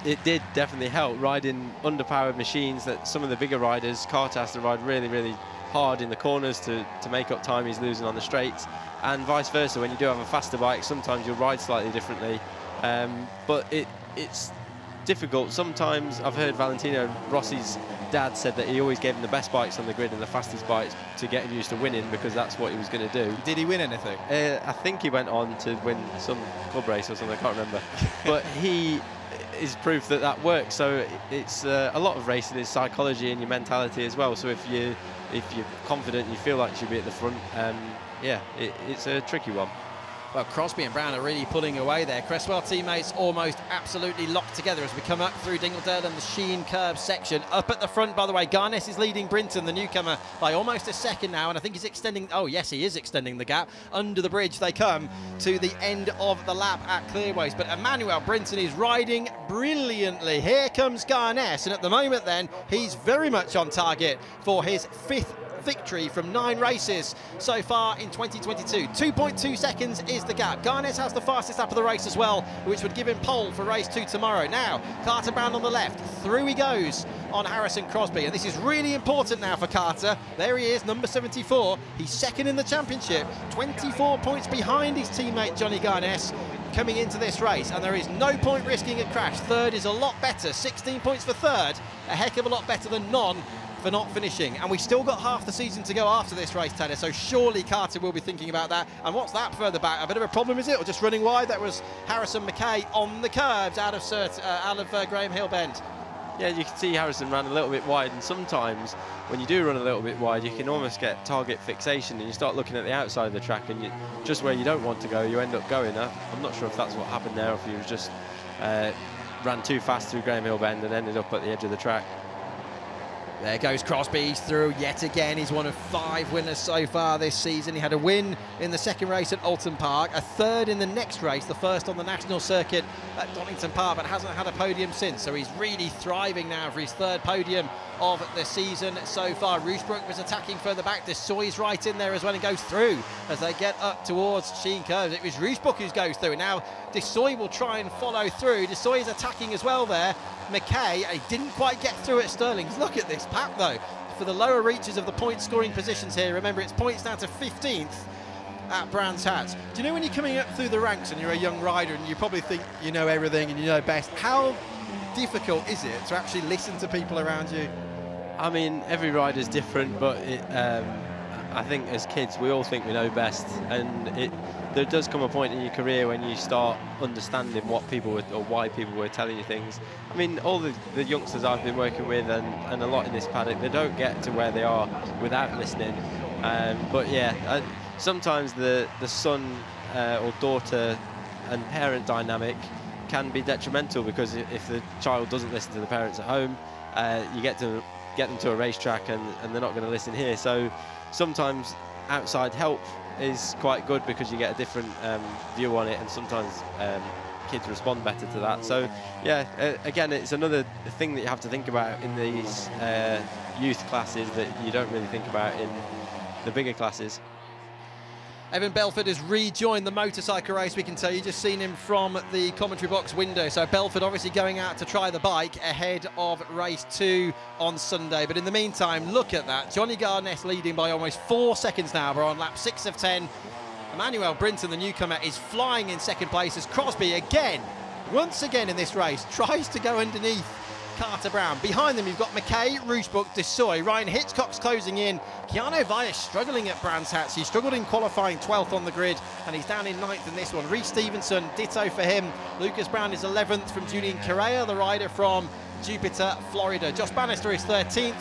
it did definitely help riding underpowered machines that some of the bigger riders, Carter has to ride really hard in the corners to make up time he's losing on the straights, and vice versa. When you do have a faster bike, sometimes you'll ride slightly differently, but it's difficult. Sometimes I've heard Valentino Rossi's dad said that he always gave him the best bikes on the grid and the fastest bikes to get him used to winning, because that's what he was going to do. Did he win anything? I think he went on to win some club race or something, I can't remember. But he is proof that works. So it's a lot of racing is psychology and your mentality as well. So if you're confident, you feel like you should be at the front, yeah, it's a tricky one. Well, Crosby and Brown are really pulling away there. Cresswell teammates almost absolutely locked together as we come up through Dingledale and the Sheen Curve section. Up at the front, by the way, Garness is leading Brinton, the newcomer, by almost a second now, and I think he's extending, oh yes, he is extending the gap. Under the bridge they come to the end of the lap at Clearways, but Emmanuel Brinton is riding brilliantly. Here comes Garness, and at the moment then, he's very much on target for his 5th victory from 9 races so far in 2022. 2.2 seconds is the gap. Garness has the fastest lap of the race as well, which would give him pole for race 2 tomorrow. Now, Carter Brown on the left. Through he goes on Harrison Crosby, and this is really important now for Carter. There he is, number 74. He's second in the championship, 24 points behind his teammate Johnny Garness coming into this race, and there is no point risking a crash. Third is a lot better, 16 points for third, a heck of a lot better than none for not finishing. And we've still got half the season to go after this race, Taylor, so surely Carter will be thinking about that. And what's that further back? A bit of a problem, is it, or just running wide? That was Harrison Mackay on the curbs out of Graham Hill Bend. Yeah, you can see Harrison ran a little bit wide, and sometimes when you do run a little bit wide, you can almost get target fixation, and you start looking at the outside of the track, and just where you don't want to go, you end up going. I'm not sure if that's what happened there, or if he was just ran too fast through Graham Hill Bend and ended up at the edge of the track. There goes Crosby, he's through yet again. He's one of 5 winners so far this season. He had a win in the second race at Alton Park, a third in the next race, the first on the national circuit at Donington Park, but hasn't had a podium since. So he's really thriving now for his 3rd podium of the season so far. Rushbrook was attacking further back. Desoy's right in there as well and goes through as they get up towards Sheen Curves. It was Rushbrook who goes through, and now Desoy will try and follow through. Desoy is attacking as well there. Mackay, he didn't quite get through at Stirling's. Look at this pack though, for the lower reaches of the point scoring positions here. Remember, it's points down to 15th at Brands Hatch. Do you know when you're coming up through the ranks and you're a young rider and you probably think you know everything and you know best, how difficult is it to actually listen to people around you? I mean, every rider's different, but I think as kids we all think we know best, and there does come a point in your career when you start understanding what people were, or why people were telling you things. I mean, all the youngsters I've been working with and a lot in this paddock, they don't get to where they are without listening. But yeah, sometimes the son or daughter and parent dynamic can be detrimental, because if the child doesn't listen to the parents at home, you get them to a racetrack and they're not going to listen here. So sometimes outside help is quite good, because you get a different view on it, and sometimes kids respond better to that. So yeah, again, it's another thing that you have to think about in these youth classes that you don't really think about in the bigger classes. Evan Belford has rejoined the motorcycle race, we can tell. You've just seen him from the commentary box window. So Belford obviously going out to try the bike ahead of race 2 on Sunday. But in the meantime, look at that. Johnny Garnett leading by almost 4 seconds now. We're on lap 6 of 10. Emmanuel Brinton, the newcomer, is flying in second place as Crosby again, once again in this race, tries to go underneath Carter Brown. Behind them, you've got McKay, Roosbrook, Desoy. Ryan Hitchcock's closing in. Keanu Vyas struggling at Brands Hatch. He struggled in qualifying 12th on the grid, and he's down in 9th in this one. Reece Stevenson, ditto for him. Lucas Brown is 11th from Julian Correa, the rider from Jupiter, Florida. Josh Bannister is 13th,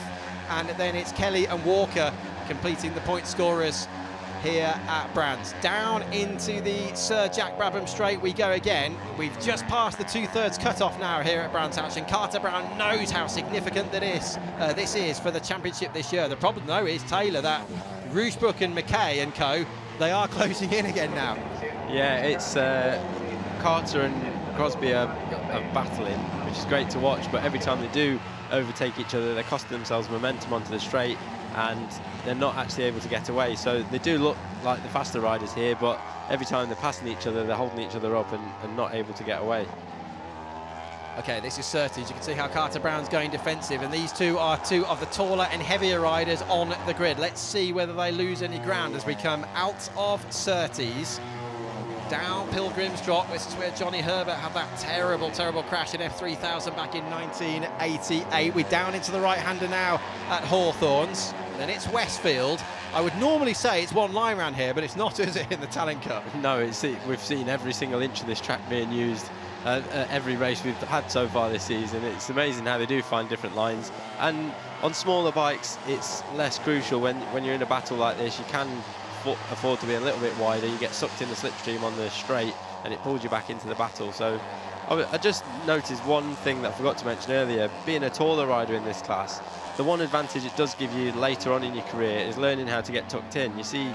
and then it's Kelly and Walker completing the point scorers here at Brands. Down into the Sir Jack Brabham straight we go again. We've just passed the 2/3 cut-off now here at Brands Hatch, and Carter Brown knows how significant that is. This is for the championship this year. The problem, though, is Taylor, that Roosbrook and McKay and co, they are closing in again now. Yeah, it's Carter and Crosby are battling, which is great to watch, but every time they do overtake each other, they're costing themselves momentum onto the straight, and they're not actually able to get away. So they do look like the faster riders here, but every time they're passing each other, they're holding each other up and not able to get away. Okay, this is Surtees. You can see how Carter Brown's going defensive, and these two are two of the taller and heavier riders on the grid. Let's see whether they lose any ground as we come out of Surtees. Down Pilgrim's Drop. This is where Johnny Herbert had that terrible, terrible crash in F3000 back in 1988. We're down into the right-hander now at Hawthorns. Then it's Westfield. I would normally say it's one line round here, but it's not, is it, in the Talent Cup? No, we've seen every single inch of this track being used at every race we've had so far this season. It's amazing how they do find different lines. And on smaller bikes, it's less crucial. When you're in a battle like this, you can afford to be a little bit wider. You get sucked in the slipstream on the straight and it pulls you back into the battle. So I just noticed one thing that I forgot to mention earlier. Being a taller rider in this class, the one advantage it does give you later on in your career is learning how to get tucked in. You see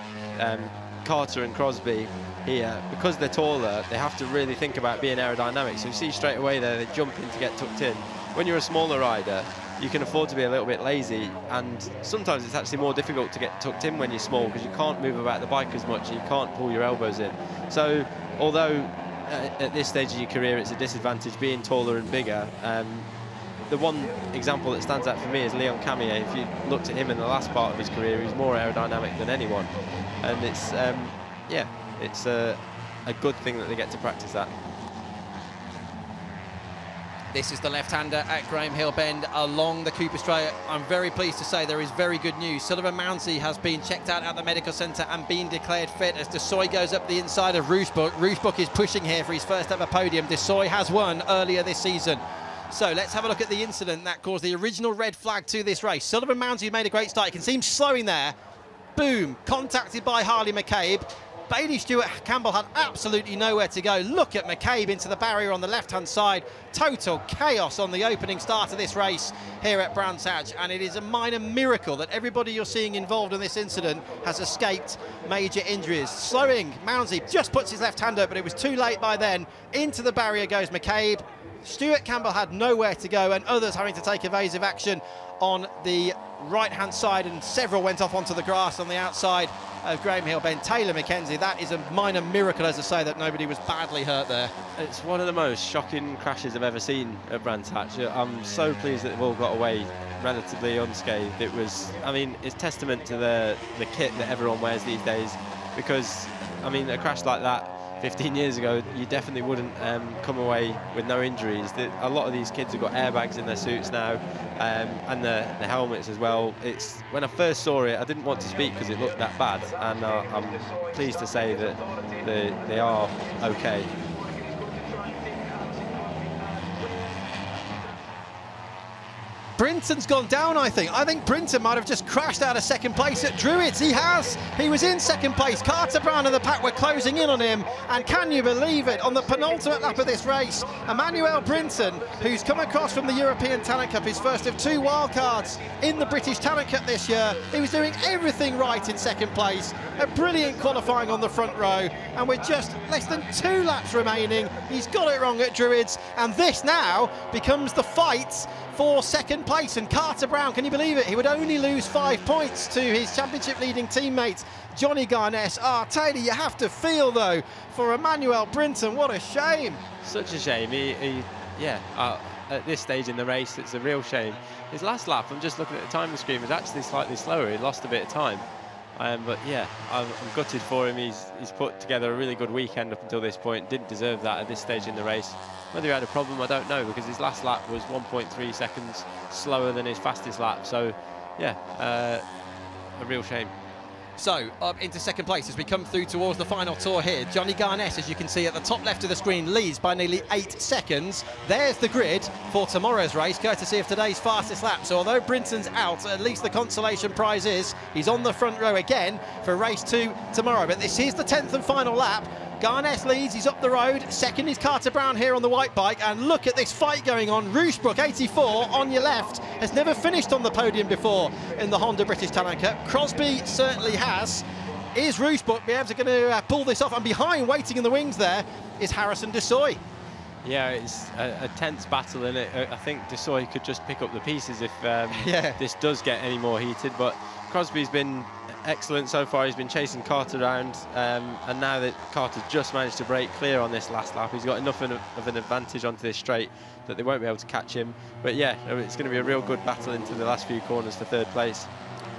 Carter and Crosby here, because they're taller, they have to really think about being aerodynamic. So you see straight away there, they jump in to get tucked in. When you're a smaller rider, you can afford to be a little bit lazy, and sometimes it's actually more difficult to get tucked in when you're small because you can't move about the bike as much and you can't pull your elbows in. So although at this stage of your career it's a disadvantage being taller and bigger, the one example that stands out for me is Leon Camier. If you looked at him in the last part of his career, he's more aerodynamic than anyone, and it's yeah, it's a good thing that they get to practice that. This is the left-hander at Graham Hill Bend along the Cooper Straight. I'm very pleased to say there is very good news. Sullivan Mounsey has been checked out at the medical centre and been declared fit as Desoy goes up the inside of Roosbrook. Roosbrook is pushing here for his first ever podium. Desoy has won earlier this season. So let's have a look at the incident that caused the original red flag to this race. Sullivan Mounsey made a great start. You can see him slowing there. Boom, contacted by Harley McCabe. Bailey Stewart Campbell had absolutely nowhere to go. Look at McCabe into the barrier on the left-hand side. Total chaos on the opening start of this race here at Brands Hatch, and it is a minor miracle that everybody you're seeing involved in this incident has escaped major injuries. Slowing, Mounsey just puts his left hand up, but it was too late by then. Into the barrier goes McCabe. Stewart Campbell had nowhere to go, and others having to take evasive action on the right-hand side, and several went off onto the grass on the outside of Graham Hill Bend. Taylor Mackenzie, that is a minor miracle, as I say, that nobody was badly hurt there. It's one of the most shocking crashes I've ever seen at Brands Hatch. I'm so pleased that they've all got away relatively unscathed. It was, I mean, it's testament to the kit that everyone wears these days, because, I mean, a crash like that 15 years ago, you definitely wouldn't come away with no injuries. A lot of these kids have got airbags in their suits now, and the helmets as well. It's, when I first saw it, I didn't want to speak because it looked that bad, and I'm pleased to say that they are okay. Brinton's gone down, I think. I think Brinton might have just crashed out of second place at Druids. He has. He was in second place. Carter Brown and the pack were closing in on him. And can you believe it? On the penultimate lap of this race, Emmanuel Brinton, who's come across from the European Talent Cup, his first of 2 wildcards in the British Talent Cup this year. He was doing everything right in second place. A brilliant qualifying on the front row. And with just less than 2 laps remaining, he's got it wrong at Druids. And this now becomes the fight for second place. And Carter Brown, can you believe it? He would only lose 5 points to his championship leading teammate, Johnny Garness. Taylor, you have to feel, though, for Emmanuel Brinton, what a shame. Such a shame. At this stage in the race, it's a real shame. His last lap, I'm just looking at the timing screen, was actually slightly slower. He lost a bit of time. But yeah, I'm gutted for him. He's put together a really good weekend up until this point. Didn't deserve that at this stage in the race. Whether he had a problem, I don't know, because his last lap was 1.3 seconds slower than his fastest lap. So yeah, a real shame. So, up into second place as we come through towards the final tour here. Johnny Garness, as you can see at the top left of the screen, leads by nearly 8 seconds. There's the grid for tomorrow's race, courtesy of today's fastest lap. So although Brinton's out, at least the consolation prize is he's on the front row again for race 2 tomorrow. But this is the 10th and final lap. Garness leads, he's up the road. Second is Carter Brown here on the white bike. And look at this fight going on. Rushbrook, 84, on your left, has never finished on the podium before in the Honda British Talent Cup. Crosby certainly has. Is Rushbrook be able to pull this off? And behind, waiting in the wings there, is Harrison Desoy. Yeah, it's a tense battle, and I think Desoy could just pick up the pieces if this does get any more heated. But Crosby's been excellent so far. He's been chasing Carter around, and now that Carter's just managed to break clear on this last lap, he's got enough of an advantage onto this straight that they won't be able to catch him. But yeah, it's going to be a real good battle into the last few corners for third place.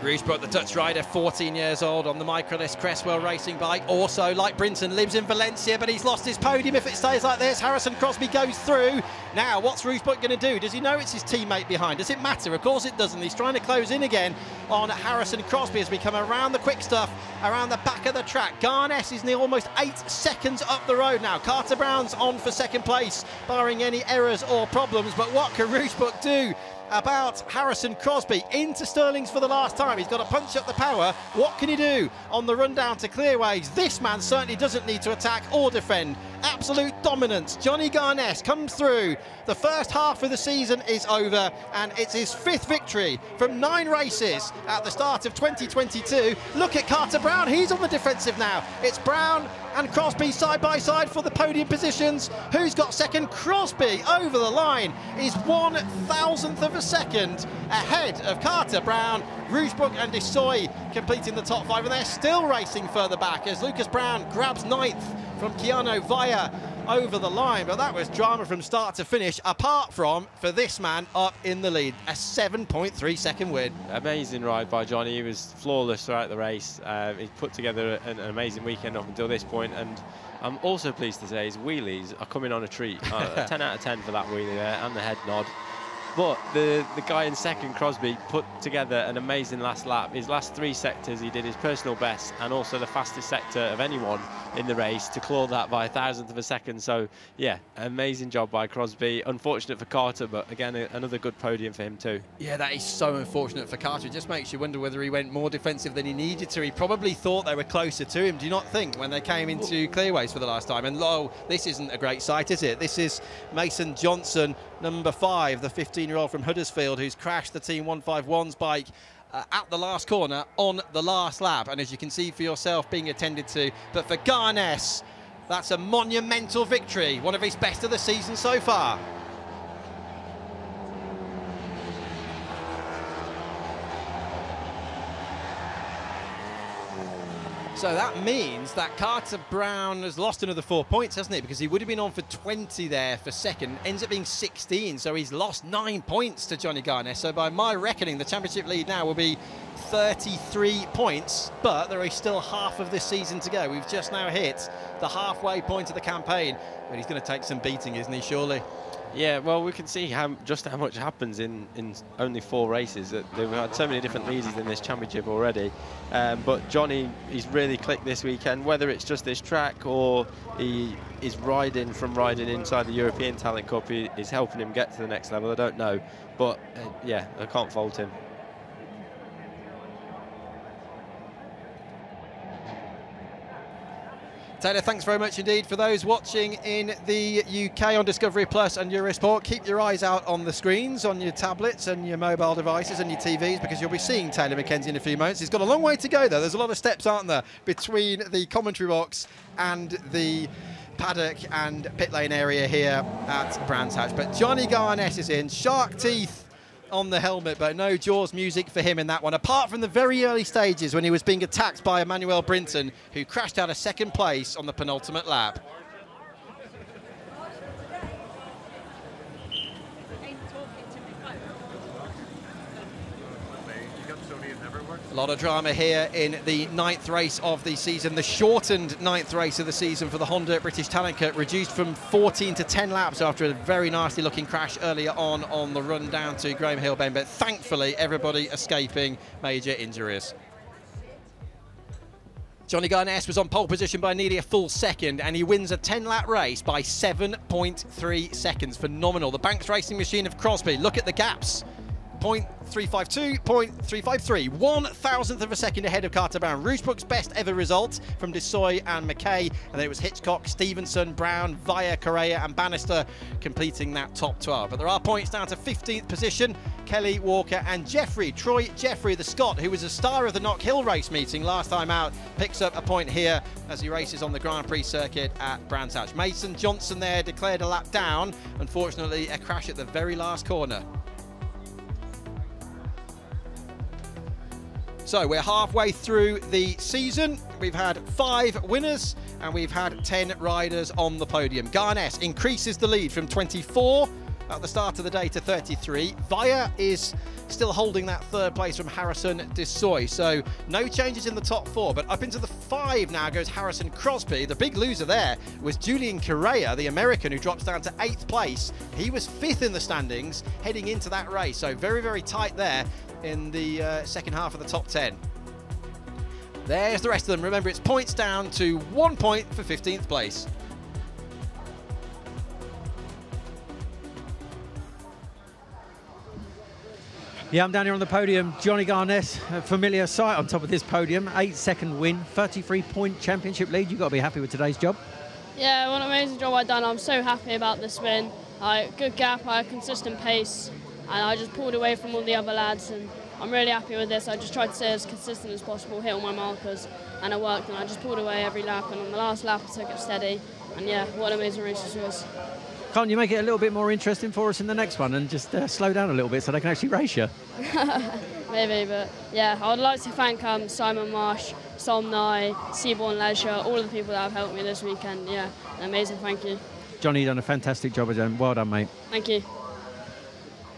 Rushbrook, the Dutch rider, 14 years old, on the Microlist Cresswell racing bike. Also, like Brinton, lives in Valencia, but he's lost his podium if it stays like this. Harrison Crosby goes through. Now, what's Rushbrook going to do? Does he know it's his teammate behind? Does it matter? Of course it doesn't. He's trying to close in again on Harrison Crosby as we come around the quick stuff, around the back of the track. Garness is near almost 8 seconds up the road now. Carter Brown's on for second place, barring any errors or problems. But what can Rushbrook do about Harrison Crosby? Into Stirling's for the last time. He's got to punch up the power. What can he do on the run down to Clearways? This man certainly doesn't need to attack or defend. Absolute dominance. Johnny Garness comes through. The first half of the season is over, and it's his 5th victory from 9 races at the start of 2022. Look at Carter Brown. He's on the defensive now. It's Brown and Crosby side by side for the podium positions. Who's got second? Crosby over the line is 1/1000th of a second ahead of Carter Brown. Rushbrook and Desoy completing the top 5, and they're still racing further back as Lucas Brown grabs 9th from Keanu Vaya over the line. But that was drama from start to finish, apart from for this man up in the lead, a 7.3 second win. Amazing ride by Johnny. He was flawless throughout the race. He put together an amazing weekend up until this point, and I'm also pleased to say his wheelies are coming on a treat. 10 out of 10 for that wheelie there and the head nod. But the guy in second, Crosby, put together an amazing last lap. His last 3 sectors, he did his personal best and also the fastest sector of anyone in the race to claw that by 1/1000th of a second. So, yeah, amazing job by Crosby. Unfortunate for Carter, but again, another good podium for him too. Yeah, that is so unfortunate for Carter. It just makes you wonder whether he went more defensive than he needed to. He probably thought they were closer to him, do you not think, when they came into Clearways for the last time? And, this isn't a great sight, is it? This is Mason Johnson, number 5, the 15-year-old from Huddersfield, who's crashed the Team 151's bike at the last corner on the last lap, and as you can see for yourself, being attended to. But for Garness, that's a monumental victory, one of his best of the season so far. So that means that Carter Brown has lost another 4 points, hasn't he? Because he would have been on for 20 there for second, ends up being 16, so he's lost 9 points to Johnny Garness. So by my reckoning, the championship lead now will be 33 points, but there is still half of this season to go. We've just now hit the halfway point of the campaign, but he's going to take some beating, isn't he, surely? Yeah, well, we can see just how much happens in only 4 races. They've had so many different leaders in this championship already. But Johnny, he's really clicked this weekend, whether it's just this track or he is riding inside the European Talent Cup, is helping him get to the next level. I don't know. But, yeah, I can't fault him. Taylor, thanks very much indeed. For those watching in the UK on Discovery Plus and Eurosport, keep your eyes out on the screens, on your tablets and your mobile devices and your TVs, because you'll be seeing Taylor Mackenzie in a few moments. He's got a long way to go, though. There's a lot of steps, aren't there, between the commentary box and the paddock and pit lane area here at Brands Hatch. But Johnny Garness is in. Shark teeth on the helmet, but no Jaws music for him in that one, apart from the very early stages when he was being attacked by Emmanuel Brinton, who crashed out of second place on the penultimate lap. A lot of drama here in the 9th race of the season, the shortened 9th race of the season for the Honda British Talent Cup, reduced from 14 to 10 laps after a very nasty looking crash earlier on the run down to Graham Hill Bend, but thankfully everybody escaping major injuries. Johnny Garness was on pole position by nearly a full second, and he wins a 10-lap race by 7.3 seconds. Phenomenal. The Banks Racing Machine of Crosby, look at the gaps. 0.352, 0.353, 1/1000th of a second ahead of Carter Brown. Roosbrook's best ever result from Desoy and McKay, and then it was Hitchcock, Stevenson, Brown, Via, Correa and Bannister completing that top 12. But there are points down to 15th position. Kelly, Walker and Jeffrey. Troy Jeffrey, the Scot, who was a star of the Knock Hill race meeting last time out, picks up a point here as he races on the Grand Prix circuit at Brands Hatch. Mason Johnson there declared a lap down. Unfortunately, a crash at the very last corner. So we're halfway through the season. We've had 5 winners and we've had 10 riders on the podium. Garness increases the lead from 24 at the start of the day to 33. Via is still holding that 3rd place from Harrison Desoy. So no changes in the top 4, but up into the 5 now goes Harrison Crosby. The big loser there was Julian Correa, the American, who drops down to 8th place. He was 5th in the standings heading into that race. So very, very tight there in the second half of the top 10. There's the rest of them. Remember, it's points down to 1 point for 15th place. Yeah, I'm down here on the podium. Johnny Garness, a familiar sight on top of this podium. 8-second win, 33-point championship lead. You've got to be happy with today's job. Yeah, what an amazing job I've done. I'm so happy about this win. Good gap, consistent pace, and I just pulled away from all the other lads, and I'm really happy with this. I just tried to stay as consistent as possible, hit all my markers, and it worked, and I just pulled away every lap, and on the last lap I took it steady, and yeah, what an amazing race this was. Can't you make it a little bit more interesting for us in the next one and just slow down a little bit so they can actually race you? Maybe, but yeah, I would like to thank Simon Marsh, Som Nye, Seaborn Leisure, all of the people that have helped me this weekend. Yeah, an amazing thank you. Johnny, you've done a fantastic job again. Well done, mate. Thank you.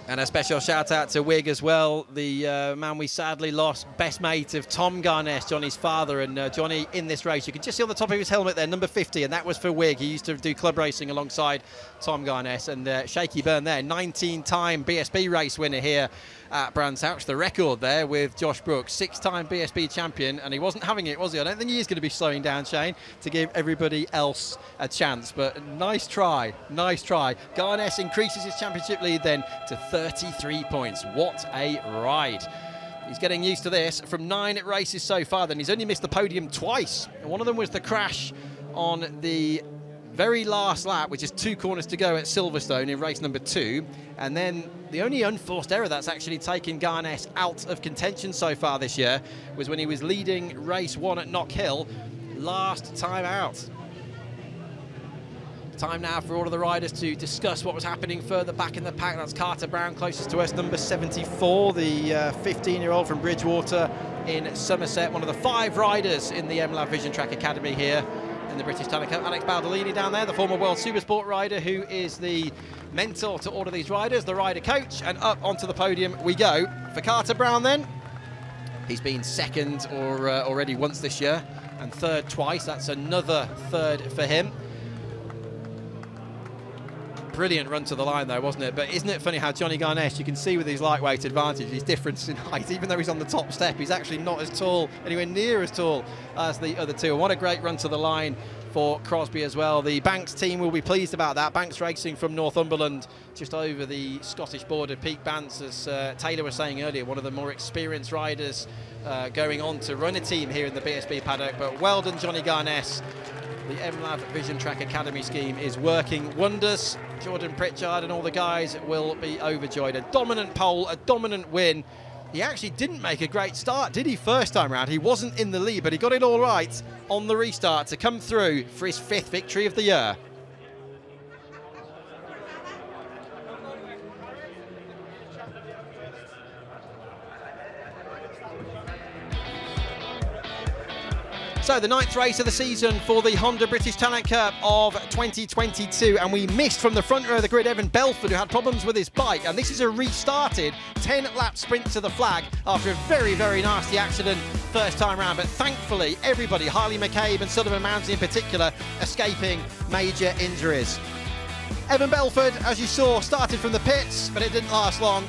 And a special shout out to Wig as well, the man we sadly lost, best mate of Tom Garness, Johnny's father. And Johnny in this race, you can just see on the top of his helmet there, number 50, and that was for Wig. He used to do club racing alongside Tom Garness. And Shaky Byrne there, 19-time BSB race winner here at Brands Hatch. The record there with Josh Brooks, 6-time BSB champion, and he wasn't having it, was he? I don't think he is going to be slowing down, Shane, to give everybody else a chance. But nice try, nice try. Garness increases his championship lead then to 33 points. What a ride. He's getting used to this. From 9 races so far, then he's only missed the podium twice. And one of them was the crash on the very last lap, which is 2 corners to go at Silverstone in race number 2. And then the only unforced error that's actually taken Garness out of contention so far this year was when he was leading race 1 at Knock Hill last time out. Time now for all of the riders to discuss what was happening further back in the pack. That's Carter Brown closest to us, number 74, the 15-year-old from Bridgewater in Somerset, one of the 5 riders in the MLAV Vision Track Academy here in the British Talent Cup. Alex Baldolini down there, the former World Supersport rider, who is the mentor to all of these riders, the rider coach, and up onto the podium we go. For Carter Brown then, he's been 2nd already once this year and 3rd twice. That's another 3rd for him. Brilliant run to the line though, wasn't it? But isn't it funny how Johnny Garness, you can see with his lightweight advantage, his difference in height, even though he's on the top step, he's actually not as tall, anywhere near as tall as the other two. And what a great run to the line for Crosby as well. The Banks team will be pleased about that. Banks Racing from Northumberland, just over the Scottish border. Pete Bance, as Taylor was saying earlier, one of the more experienced riders going on to run a team here in the BSB paddock. But well done, Johnny Garness. The MLAV Vision Track Academy scheme is working wonders. Jordan Pritchard and all the guys will be overjoyed. A dominant pole, a dominant win. He actually didn't make a great start, did he, first time round? He wasn't in the lead, but he got it all right on the restart to come through for his 5th victory of the year. So the 9th race of the season for the Honda British Talent Cup of 2022, and we missed from the front row of the grid Evan Belford, who had problems with his bike, and this is a restarted 10-lap sprint to the flag after a very, very nasty accident first time round, but thankfully everybody, Harley McCabe and Sullivan Mountain in particular, escaping major injuries. Evan Belford, as you saw, started from the pits, but it didn't last long.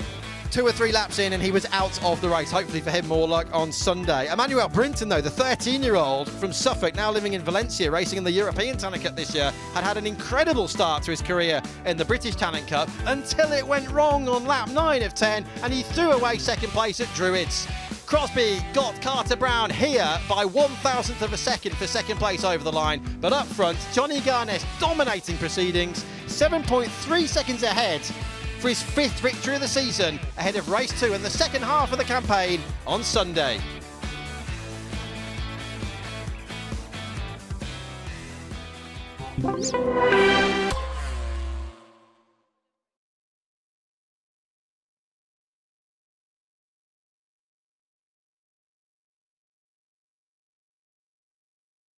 2 or 3 laps in and he was out of the race. Hopefully for him, more luck on Sunday. Emmanuel Brinton, though, the 13-year-old from Suffolk, now living in Valencia, racing in the European Talent Cup this year, had an incredible start to his career in the British Talent Cup until it went wrong on lap 9 of 10 and he threw away second place at Druids. Crosby got Carter Brown here by 1,000th of a second for second place over the line, but up front, Johnny Garnes dominating proceedings, 7.3 seconds ahead for his 5th victory of the season, ahead of race 2 and the second half of the campaign on Sunday.